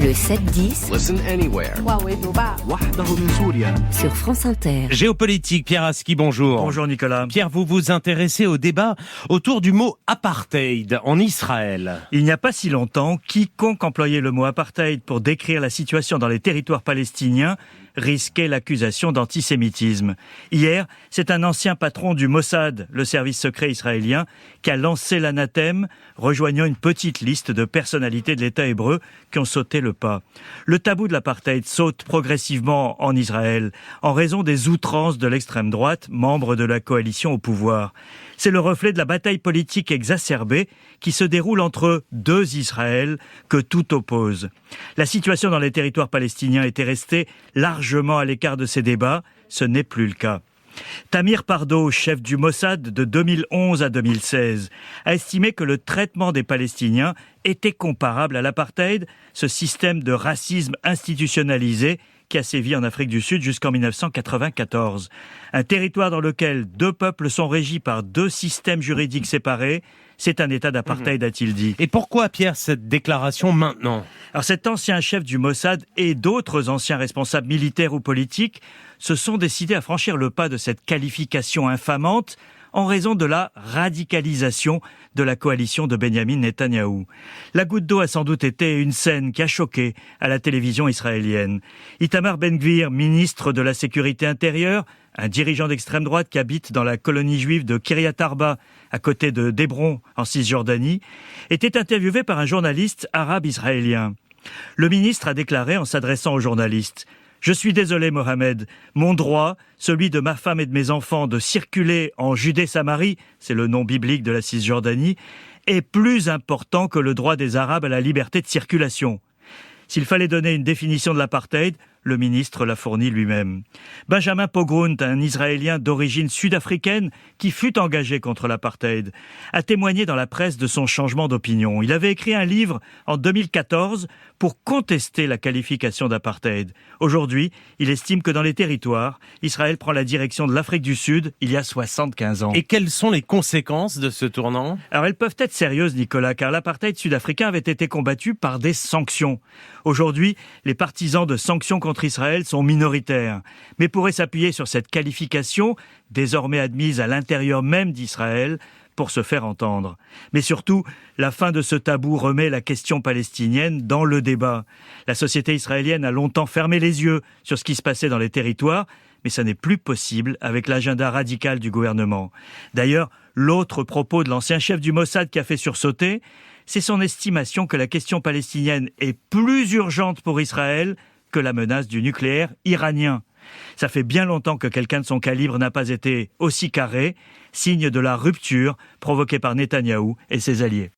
Le 7-10 Listen anywhere. sur France Inter. Géopolitique, Pierre Aski, bonjour. Bonjour Nicolas. Pierre, vous vous intéressez au débat autour du mot apartheid en Israël. Il n'y a pas si longtemps, quiconque employait le mot apartheid pour décrire la situation dans les territoires palestiniens risquait l'accusation d'antisémitisme. Hier, c'est un ancien patron du Mossad, le service secret israélien, qui a lancé l'anathème, rejoignant une petite liste de personnalités de l'État hébreu qui ont sauté le pas. Le tabou de l'apartheid saute progressivement en Israël en raison des outrances de l'extrême droite, membre de la coalition au pouvoir. C'est le reflet de la bataille politique exacerbée qui se déroule entre deux Israël que tout oppose. La situation dans les territoires palestiniens était restée largement à l'écart de ces débats, ce n'est plus le cas. Tamir Pardo, chef du Mossad de 2011 à 2016, a estimé que le traitement des Palestiniens était comparable à l'apartheid, ce système de racisme institutionnalisé qui a sévi en Afrique du Sud jusqu'en 1994. Un territoire dans lequel deux peuples sont régis par deux systèmes juridiques séparés, c'est un état d'apartheid, a-t-il dit. Et pourquoi, Pierre, cette déclaration maintenant ? Alors cet ancien chef du Mossad et d'autres anciens responsables militaires ou politiques se sont décidés à franchir le pas de cette qualification infamante en raison de la radicalisation de la coalition de Benyamin Netanyahou. La goutte d'eau a sans doute été une scène qui a choqué à la télévision israélienne. Itamar Ben-Gvir, ministre de la Sécurité intérieure, un dirigeant d'extrême droite qui habite dans la colonie juive de Kiryat Arba, à côté de d'Hébron, en Cisjordanie, était interviewé par un journaliste arabe israélien. Le ministre a déclaré en s'adressant au journaliste: « Je suis désolé, Mohamed, mon droit, celui de ma femme et de mes enfants de circuler en Judée-Samarie, c'est le nom biblique de la Cisjordanie, est plus important que le droit des Arabes à la liberté de circulation. » S'il fallait donner une définition de l'apartheid, le ministre l'a fourni lui-même. Benjamin Pogrunt, un Israélien d'origine sud-africaine qui fut engagé contre l'apartheid, a témoigné dans la presse de son changement d'opinion. Il avait écrit un livre en 2014 pour contester la qualification d'apartheid. Aujourd'hui, il estime que dans les territoires, Israël prend la direction de l'Afrique du Sud il y a 75 ans. Et quelles sont les conséquences de ce tournant ? Alors elles peuvent être sérieuses, Nicolas, car l'apartheid sud-africain avait été combattu par des sanctions. Aujourd'hui, les partisans de sanctions contre Israël sont minoritaires, mais pourraient s'appuyer sur cette qualification, désormais admise à l'intérieur même d'Israël, pour se faire entendre. Mais surtout, la fin de ce tabou remet la question palestinienne dans le débat. La société israélienne a longtemps fermé les yeux sur ce qui se passait dans les territoires, mais ça n'est plus possible avec l'agenda radical du gouvernement. D'ailleurs, l'autre propos de l'ancien chef du Mossad qui a fait sursauter, c'est son estimation que la question palestinienne est plus urgente pour Israël que la menace du nucléaire iranien. Ça fait bien longtemps que quelqu'un de son calibre n'a pas été aussi carré, signe de la rupture provoquée par Netanyahou et ses alliés.